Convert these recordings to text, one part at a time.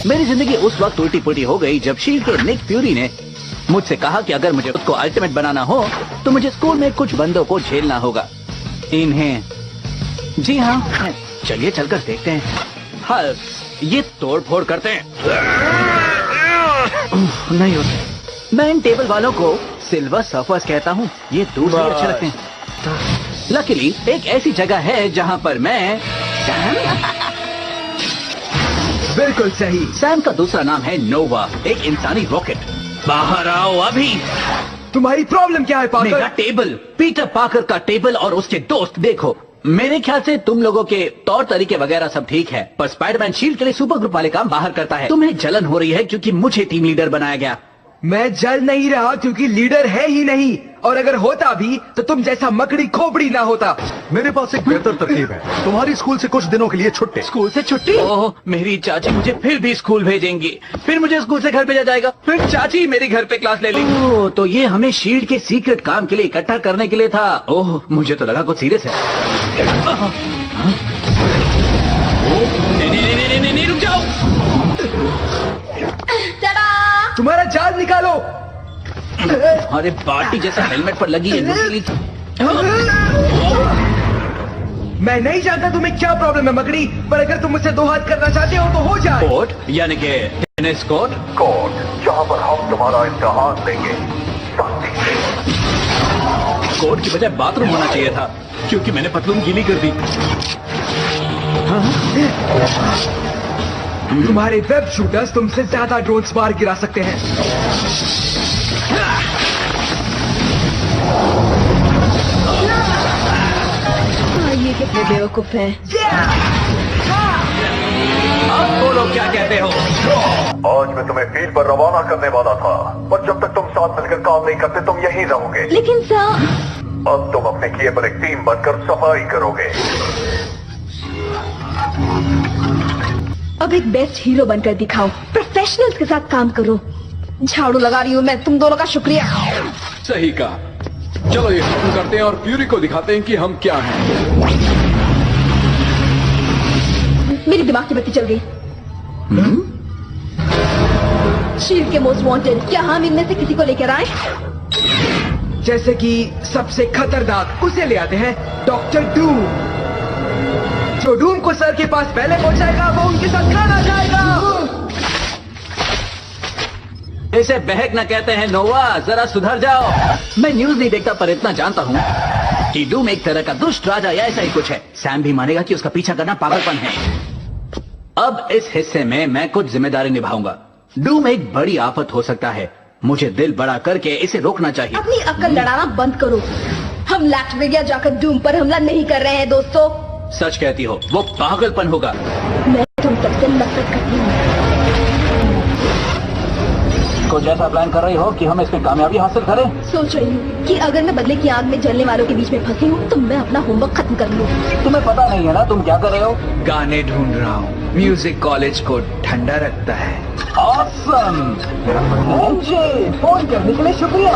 मेरी जिंदगी उस वक्त उल्टी पुल्टी हो गई जब शील्ड के निक फ्यूरी ने मुझसे कहा कि अगर मुझे खुद को अल्टीमेट बनाना हो तो मुझे स्कूल में कुछ बंदों को झेलना होगा। इन्हें। जी हाँ, चलिए चलकर देखते हैं। हाँ, ये तोड़ फोड़ करते हैं। नहीं होता। मैं इन टेबल वालों को सिल्वर सर्फर्स कहता हूँ। ये दूर से अच्छे लगते हैं। लकीली एक ऐसी जगह है जहाँ पर मैं बिल्कुल सही। सैम का दूसरा नाम है नोवा, एक इंसानी रॉकेट। बाहर आओ अभी। तुम्हारी प्रॉब्लम क्या है पाकर? मेरा टेबल, पीटर पाकर का टेबल और उसके दोस्त। देखो, मेरे ख्याल से तुम लोगों के तौर तरीके वगैरह सब ठीक है, पर स्पाइडरमैन शील्ड के लिए सुपर ग्रुप वाले काम बाहर करता है। तुम्हें जलन हो रही है क्योंकि मुझे टीम लीडर बनाया गया। मैं जल नहीं रहा क्योंकि लीडर है ही नहीं, और अगर होता भी तो तुम जैसा मकड़ी खोपड़ी ना होता। मेरे पास एक बेहतर तरकीब है। तुम्हारी स्कूल से कुछ दिनों के लिए छुट्टी। स्कूल से छुट्टी? ओह, मेरी चाची मुझे फिर भी स्कूल भेजेंगी, फिर मुझे स्कूल से घर भेजा जाएगा, फिर चाची मेरी घर पे क्लास ले लेगी। ओह, तो ये हमें शील्ड के सीक्रेट काम के लिए इकट्ठा करने के लिए था। ओह, मुझे तो लगा कुछ सीरियस है। नहीं, रुक जाओ। तुम्हारा जाल निकालो। अरे बाटी जैसा हेलमेट पर लगी है। मैं नहीं जानता तुम्हें क्या प्रॉब्लम है मकड़ी, पर अगर तुम मुझसे 2 हाथ करना चाहते हो तो हो जाए। कोर्ट यानी कि टेनिस कोर्ट? कोर्ट जहाँ पर हम तुम्हारा इम्तिहान लेंगे। कोर्ट की बजाय बाथरूम होना चाहिए था क्योंकि मैंने पतलून गीली कर दी। तुम्हारे वेब शूटर्स तुमसे ज्यादा ड्रोन्स मार गिरा सकते हैं। ये कितने बेवकूफ हैं। अब बोलो क्या कहते हो? आज मैं तुम्हें फील्ड पर रवाना करने वाला था, पर जब तक तुम साथ मिलकर काम नहीं करते तुम यहीं रहोगे। लेकिन सर, अब तुम अपने किए पर एक टीम बनकर सफाई करोगे। अब एक बेस्ट हीरो बनकर दिखाओ, प्रोफेशनल्स के साथ काम करो। झाड़ू लगा रही हूँ मैं, तुम दोनों का शुक्रिया। सही कहा। चलो ये खत्म करते हैं और फ्यूरी को दिखाते हैं कि हम क्या हैं। मेरी दिमाग की बत्ती चल गई। शील्ड के मोस्ट वांटेड, क्या हम इनमें से किसी को लेकर आए? जैसे कि सबसे खतरनाक, उसे ले आते हैं डॉक्टर डूम। जो डूम को सर के पास पहले पहुंचाएगा वो उनके साथ खाना खाएगा। इसे बहक न कहते हैं नोवा, जरा सुधर जाओ। मैं न्यूज नहीं देखता पर इतना जानता हूँ कि डूम एक तरह का दुष्ट राजा या ऐसा ही कुछ है। सैम भी मानेगा कि उसका पीछा करना पागलपन है। अब इस हिस्से में मैं कुछ जिम्मेदारी निभाऊंगा। डूम एक बड़ी आफत हो सकता है, मुझे दिल बड़ा करके इसे रोकना चाहिए। अपनी अक्ल लड़ाना बंद करो। हम लैटविया जाकर डूम पर हमला नहीं कर रहे हैं दोस्तों। सच कहती हो, वो पागलपन होगा। मैं तुम सबसे नफरत करती हूँ। कुछ ऐसा प्लान कर रही हो कि हम इसमें कामयाबी हासिल करें? सोच रही हूँ कि अगर मैं बदले की आग में जलने वालों के बीच में फंसी हूँ तो मैं अपना होमवर्क खत्म कर लूँ। तुम्हें पता नहीं है ना तुम क्या कर रहे हो? गाने ढूंढ रहा हूँ। म्यूजिक कॉलेज को ठंडा रखता है। ऑसम! फोन करने के लिए शुक्रिया।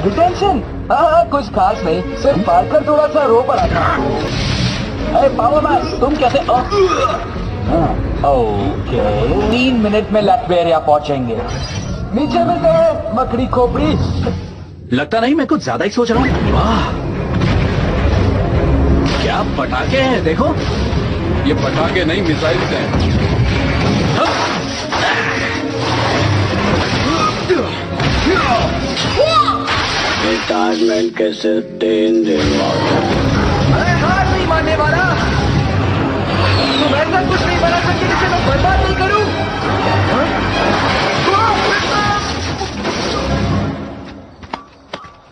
डिटेंशन? हाँ, कुछ खास नहीं, सिर्फ पार्कर थोड़ा सा रो पड़ा था। अरे पावर मैन, तुम कैसे? ओके, 3 मिनट में लैटवेरिया पहुंचेंगे। नीचे मिलते हैं, मकड़ी खोपड़ी। लगता नहीं मैं कुछ ज्यादा ही सोच रहा हूँ। वाह, क्या पटाखे हैं, देखो। ये पटाखे नहीं, मिसाइल हैं। रिटायरमेंट के सिर्फ 3 दिन मैं हार नहीं मानने वाला। तुम ऐसा कुछ नहीं बना सकते जिसे मैं बर्बाद नहीं करूं।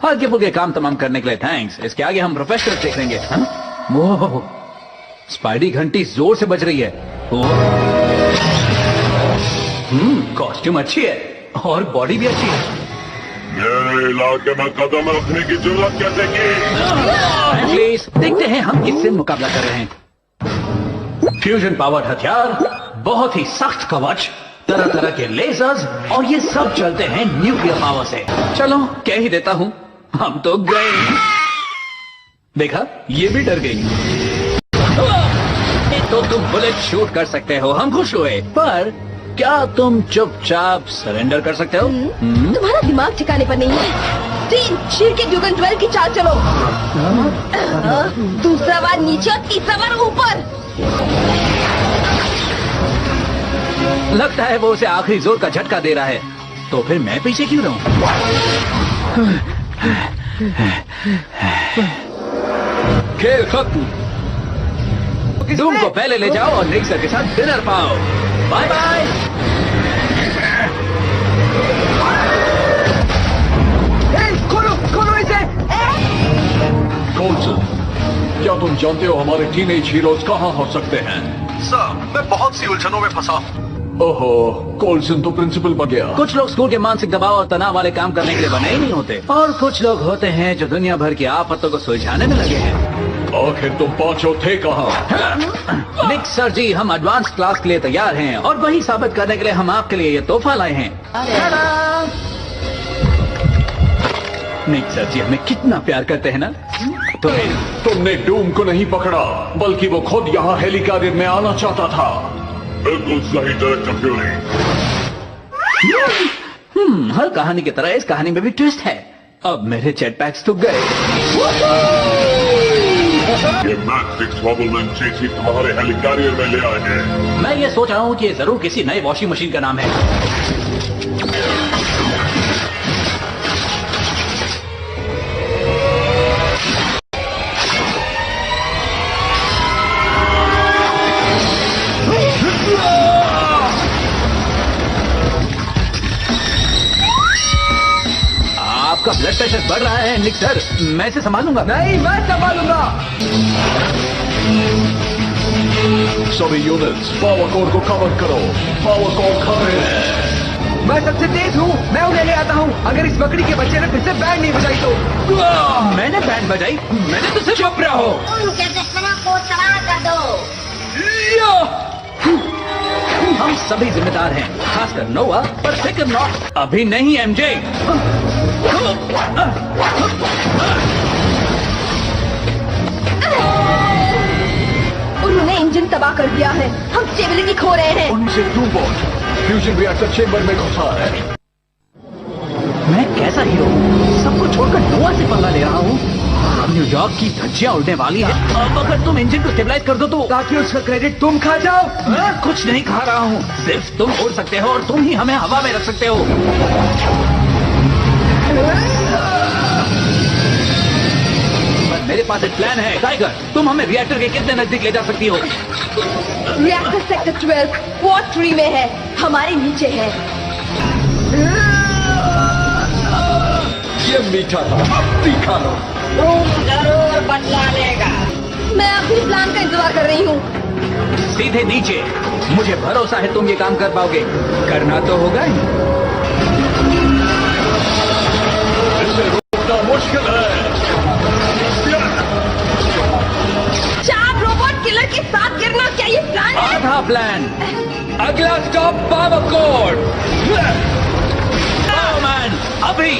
हल्के फुल्के काम तमाम करने के लिए थैंक्स। इसके आगे हम प्रोफेशनल देख लेंगे। वो स्पाइडी घंटी जोर से बज रही है। कॉस्ट्यूम अच्छी है और बॉडी भी अच्छी है। मेरे इलाके में कदम रखने की जरूरत कैसे की? प्लीज देखते हैं हम किससे मुकाबला कर रहे हैं। फ्यूजन पावर्ड हथियार, बहुत ही सख्त कवच, तरह तरह के लेजर्स, और ये सब चलते हैं न्यूक्लियर पावर से। चलो कह ही देता हूँ, हम तो गए। देखा, ये भी डर गई। तो तुम बुलेट शूट कर सकते हो, हम खुश हुए। पर क्या तुम चुपचाप सरेंडर कर सकते हो? तुम्हारा दिमाग ठिकाने पर नहीं है। 3 शील्ड के ड्यूगन 12 की चाल चलो। दूसरा बार नीचे और तीसरा बार ऊपर। लगता है वो उसे आखिरी जोर का झटका दे रहा है, तो फिर मैं पीछे क्यों रहूं? खेल खत्म। डूम को पहले ले जाओ और निक सर के साथ डिनर पाओ। Bye bye. खोलो खोलो इसे। कोल्सन, क्या तुम जानते हो हमारे टीनेज हीरोज कहाँ हो सकते हैं? सर, मैं बहुत सी उलझनों में फंसा। ओहो, कोल्सन तो प्रिंसिपल बन गया। कुछ लोग स्कूल के मानसिक दबाव और तनाव वाले काम करने के लिए बने ही नहीं होते, और कुछ लोग होते हैं जो दुनिया भर की आफतों को सुलझाने में लगे हैं। आखिर तुम पांचों थे कहाँ? निक सर जी, हम एडवांस क्लास के लिए तैयार हैं और वही साबित करने के लिए हम आपके लिए ये तोहफा लाए हैं। निक सर जी हमें कितना प्यार करते हैं ना। तुमने डूम को नहीं पकड़ा, बल्कि वो खुद यहाँ हेलिकॉप्टर में आना चाहता था। बिल्कुल सही डायरेक्टर फ्यूरी। हर कहानी की तरह इस कहानी में भी ट्विस्ट है। अब मेरे जेट पैक्स तो गए। ये मैट्रिक्स वॉबलमैन चेसी तुम्हारे हेलिकॉप्टर में ले आए हैं। मैं ये सोच रहा हूँ कि ये जरूर किसी नई वॉशिंग मशीन का नाम है। आपका ब्लड प्रेशर बढ़ रहा है निक सर, मैं इसे संभालूंगा। नहीं, मैं संभालूंगा। सभी यूनिट्स पावर कोर को कवर करो। Power core cover. मैं सबसे तेज हूँ, मैं उन्हें ले आता हूँ। अगर इस बकरी के बच्चे ने फिर से बैंड नहीं बजाई तो। मैंने बैंड बजाई? मैंने तो सिर्फ चुप रहो। उनके दुश्मनों को तबाह कर दो। हम सभी जिम्मेदार हैं, खासकर नोवा, पर फिक्र नॉट। अभी नहीं एमजे। उन्होंने इंजन तबाह कर दिया है। हम स्टेबिलिटी खो रहे हैं। उनसे डूम फ्यूजन रिएक्टर चेंबर में घुसा है। मैं कैसा हीरो हूँ, सबको छोड़कर नोवा से पंगा ले रहा हूँ। न्यूयॉर्क की धज्जियां उड़ने वाली है। अब अगर तुम इंजन को स्टेबलाइज कर दो तो। ताकि उसका क्रेडिट तुम खा जाओ। मैं कुछ नहीं खा रहा हूँ, सिर्फ तुम उड़ सकते हो और तुम ही हमें हवा में रख सकते हो। मेरे पास एक प्लान है। टाइगर, तुम हमें रिएक्टर के कितने नजदीक ले जा सकती हो? रिएक्टर सेक्टर 12 क्वार्ट 3 में है, हमारे नीचे है। ये मीठा था, अब तीखा लो। जरूर बदला लेगा। मैं अपनी प्लान का इंतजार कर रही हूँ। सीधे नीचे। मुझे भरोसा है तुम ये काम कर पाओगे। करना तो होगा ही। इसे रोकना मुश्किल है। चार रोबोट किलर के साथ गिरना, क्या ये प्लान है? आधा प्लान। अगला स्टॉप पावर कोर। मैन, अभी।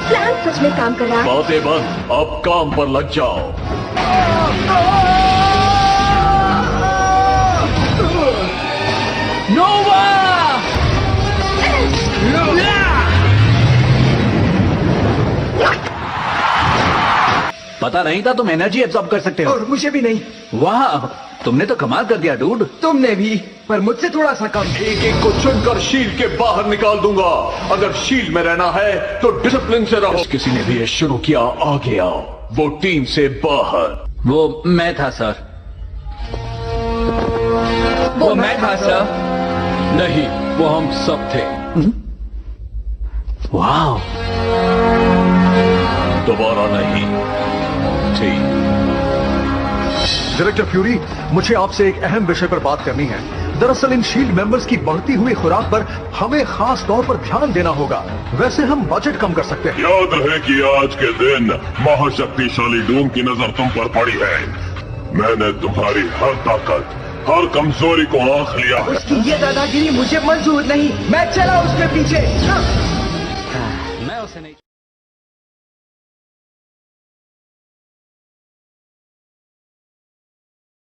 प्लान सच में काम कर रहा है। बातें बंद, अब काम पर लग जाओ। नोवा! पता नहीं था तुम एनर्जी एब्जॉर्ब कर सकते हो। और मुझे भी नहीं। वाह, तुमने तो कमाल कर दिया डूड। तुमने भी, पर मुझसे थोड़ा सा कम। एक एक को चुनकर शील्ड के बाहर निकाल दूंगा। अगर शील्ड में रहना है तो डिसिप्लिन से रहो। किसी ने भी ये शुरू किया, आगे आओ। वो टीम से बाहर। वो मैं था सर। वो मैं था सर। नहीं, वो हम सब थे। वाह, दोबारा नहीं। ठीक। डायरेक्टर फ्यूरी, मुझे आपसे एक अहम विषय पर बात करनी है। दरअसल इन शील्ड मेंबर्स की बढ़ती हुई खुराक पर हमें खास तौर पर ध्यान देना होगा। वैसे हम बजट कम कर सकते हैं। याद रहे कि आज के दिन महाशक्तिशाली डूम की नजर तुम पर पड़ी है। मैंने तुम्हारी हर ताकत, हर कमजोरी को आंख लिया है। उसकी ये दादागिरी मुझे मंजूर नहीं। मैं चला उसके पीछे। मैं उसे नहीं